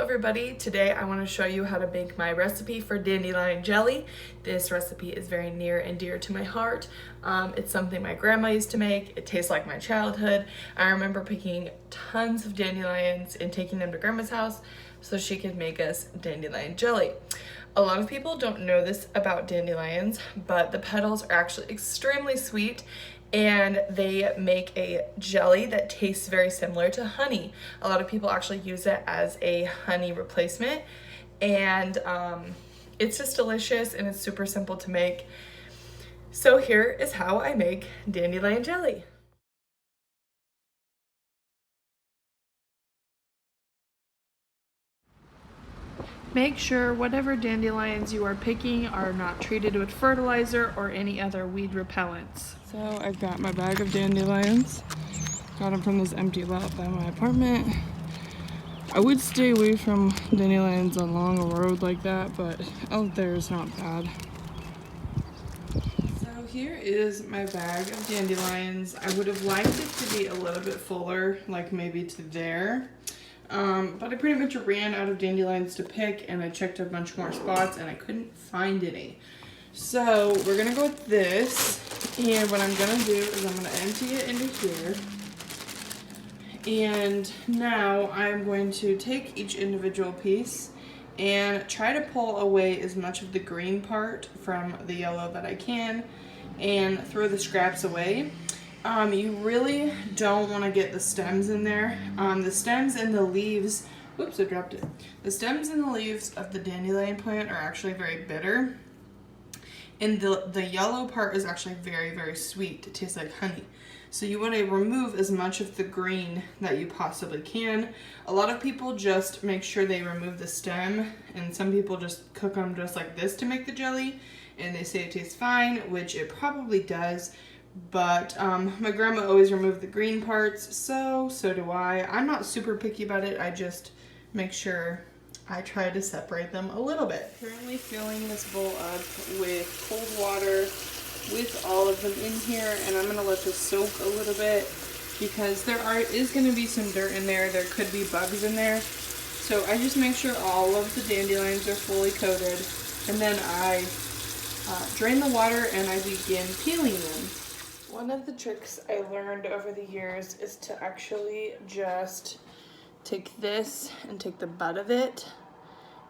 everybody, today I want to show you how to make my recipe for dandelion jelly. This recipe is very near and dear to my heart. It's something my grandma used to make. It tastes like my childhood. I remember picking tons of dandelions and taking them to grandma's house so she could make us dandelion jelly. A lot of people don't know this about dandelions, but the petals are actually extremely sweet and they make a jelly that tastes very similar to honey. A lot of people actually use it as a honey replacement, and it's just delicious and it's super simple to make. So here is how I make dandelion jelly. Make sure whatever dandelions you are picking are not treated with fertilizer or any other weed repellents. So I've got my bag of dandelions. Got them from this empty lot by my apartment. I would stay away from dandelions along a road like that, but out there is not bad. So here is my bag of dandelions. I would have liked it to be a little bit fuller, like maybe to there. But I pretty much ran out of dandelions to pick, and I checked a bunch more spots and I couldn't find any. So we're gonna go with this, and what I'm gonna do is I'm gonna empty it into here. And now I'm going to take each individual piece and try to pull away as much of the green part from the yellow that I can and throw the scraps away. You really don't want to get the stems in there. The stems and the leaves, whoops, I dropped it. The stems and the leaves of the dandelion plant are actually very bitter. And the yellow part is actually very, very sweet. It tastes like honey. So you want to remove as much of the green that you possibly can. A lot of people just make sure they remove the stem, and some people just cook them just like this to make the jelly, and they say it tastes fine, which it probably does. But my grandma always removed the green parts, so do I. I'm not super picky about it. I just make sure I try to separate them a little bit. Currently filling this bowl up with cold water with all of them in here, and I'm gonna let this soak a little bit because there is gonna be some dirt in there. There could be bugs in there. So I just make sure all of the dandelions are fully coated, and then I drain the water and I begin peeling them. One of the tricks I learned over the years is to actually just take this and take the butt of it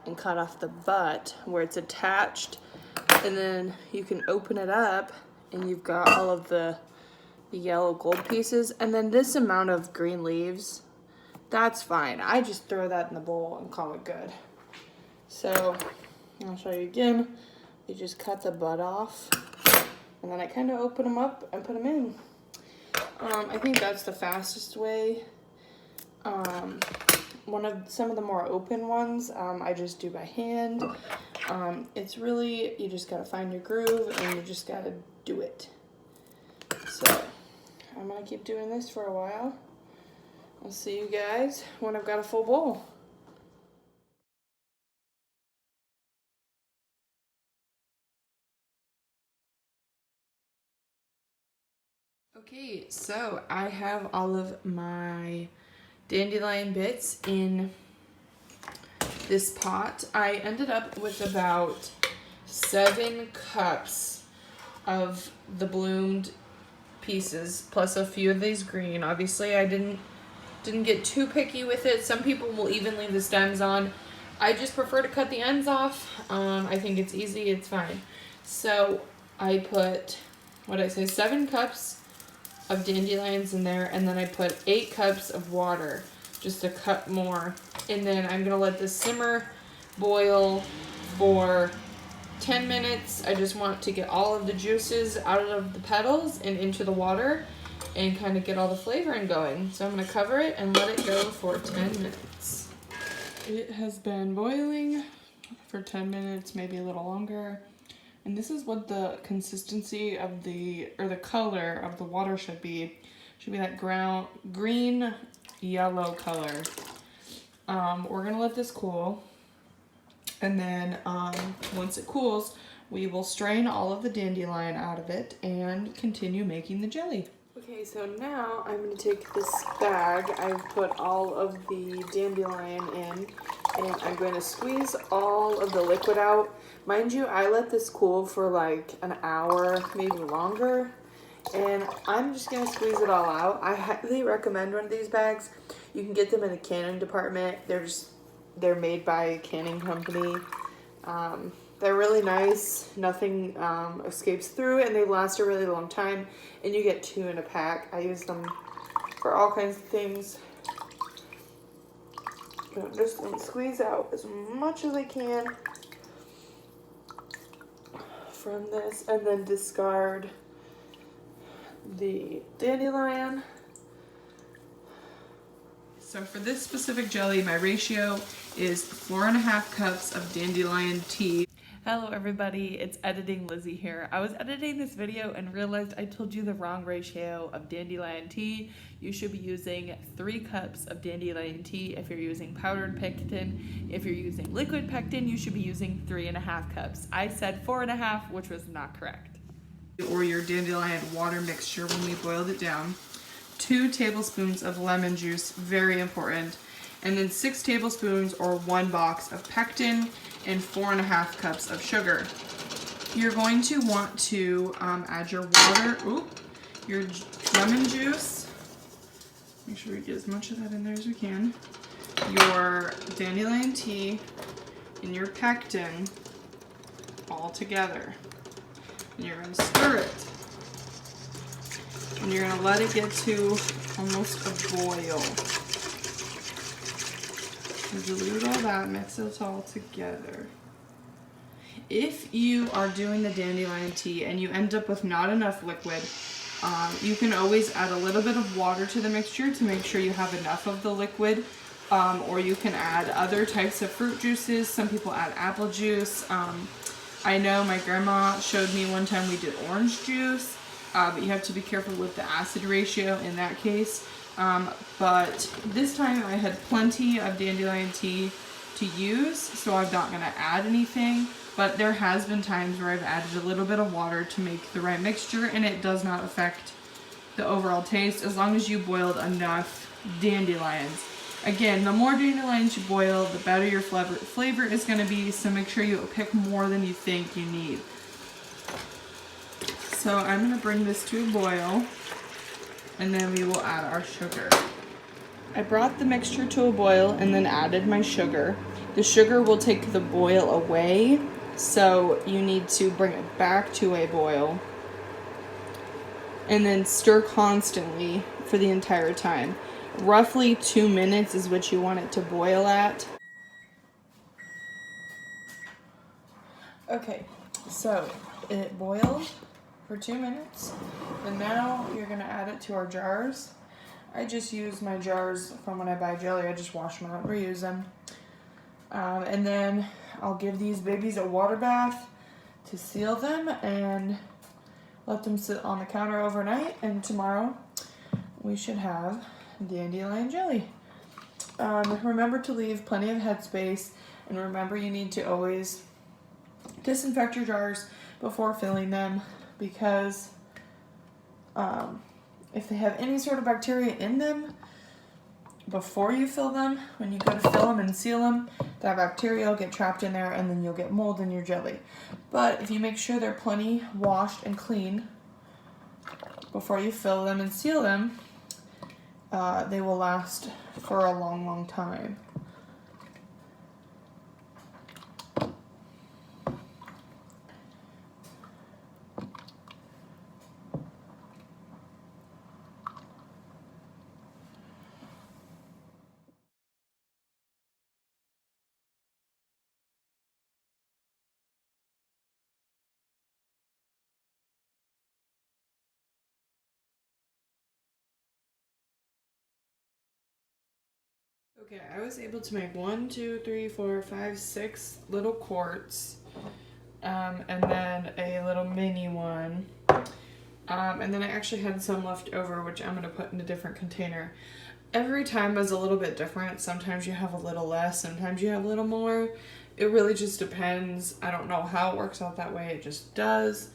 and cut off the butt where it's attached, and then you can open it up and you've got all of the yellow gold pieces, and then this amount of green leaves, that's fine. I just throw that in the bowl and call it good. So I'll show you again. You just cut the butt off, and then I kind of open them up and put them in. I think that's the fastest way. Some of the more open ones, I just do by hand. It's really, you just gotta find your groove and you just gotta do it. So I'm gonna keep doing this for a while. I'll see you guys when I've got a full bowl. Okay, so I have all of my dandelion bits in this pot. I ended up with about 7 cups of the bloomed pieces, plus a few of these green. Obviously, I didn't get too picky with it. Some people will even leave the stems on. I just prefer to cut the ends off. I think it's easy, it's fine. So I put, 7 cups of dandelions in there, and then I put 8 cups of water, just a cup more, and then I'm gonna let this simmer, boil for 10 minutes. I just want to get all of the juices out of the petals and into the water and kind of get all the flavoring going. So I'm gonna cover it and let it go for 10 minutes. It has been boiling for 10 minutes, maybe a little longer. And this is what the consistency of the color of the water should be. It should be that green yellow color. We're gonna let this cool, and then once it cools, we will strain all of the dandelion out of it and continue making the jelly. Okay, so now I'm going to take this bag I've put all of the dandelion in, and I'm going to squeeze all of the liquid out. Mind you, I let this cool for like an hour, maybe longer, and I'm just going to squeeze it all out. I highly recommend one of these bags. You can get them in the canning department. They're made by a canning company. They're really nice. Nothing escapes through, and they last a really long time, and you get 2 in a pack. I use them for all kinds of things. So I'm just going to squeeze out as much as I can from this, and then discard the dandelion. So for this specific jelly, my ratio is 4.5 cups of dandelion tea. Hello everybody, it's Editing Lizzie here. I was editing this video and realized I told you the wrong ratio of dandelion tea. You should be using 3 cups of dandelion tea if you're using powdered pectin. If you're using liquid pectin, you should be using 3.5 cups. I said 4.5, which was not correct. Or your dandelion water mixture when we boiled it down. 2 tablespoons of lemon juice, very important. And then 6 tablespoons or 1 box of pectin and 4.5 cups of sugar. You're going to want to add your water, your lemon juice. Make sure we get as much of that in there as we can. Your dandelion tea and your pectin all together. And you're going to stir it. And you're going to let it get to almost a boil. Dilute all that, mix it all together. If you are doing the dandelion tea and you end up with not enough liquid, you can always add a little bit of water to the mixture to make sure you have enough of the liquid, or you can add other types of fruit juices. Some people add apple juice. I know my grandma showed me one time we did orange juice, but you have to be careful with the acid ratio in that case. But this time I had plenty of dandelion tea to use, so I'm not going to add anything. But there has been times where I've added a little bit of water to make the right mixture, and it does not affect the overall taste as long as you boiled enough dandelions. Again, the more dandelions you boil, the better your flavor is going to be, so make sure you pick more than you think you need. So I'm going to bring this to a boil, and then we will add our sugar. I brought the mixture to a boil and then added my sugar. The sugar will take the boil away, so you need to bring it back to a boil and then stir constantly for the entire time. Roughly 2 minutes is what you want it to boil at. Okay, so it boiled for 2 minutes, and now you're going to add it to our jars. I just use my jars from when I buy jelly. I just wash them out and reuse them. And then I'll give these babies a water bath to seal them and let them sit on the counter overnight, and tomorrow we should have dandelion jelly. Remember to leave plenty of headspace, and remember you need to always disinfect your jars before filling them, because if they have any sort of bacteria in them before you fill them, when you go to fill them and seal them, that bacteria will get trapped in there and then you'll get mold in your jelly. But if you make sure they're plenty washed and clean before you fill them and seal them, they will last for a long, long time. Okay, I was able to make 1, 2, 3, 4, 5, 6 little quarts, and then a little mini one, and then I actually had some left over, which I'm going to put in a different container. Every time is a little bit different. Sometimes you have a little less, sometimes you have a little more. It really just depends. I don't know how it works out that way, it just does.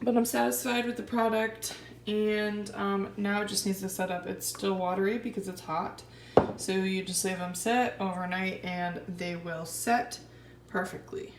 But I'm satisfied with the product, and now it just needs to set up. It's still watery because it's hot. So you just leave them set overnight and they will set perfectly.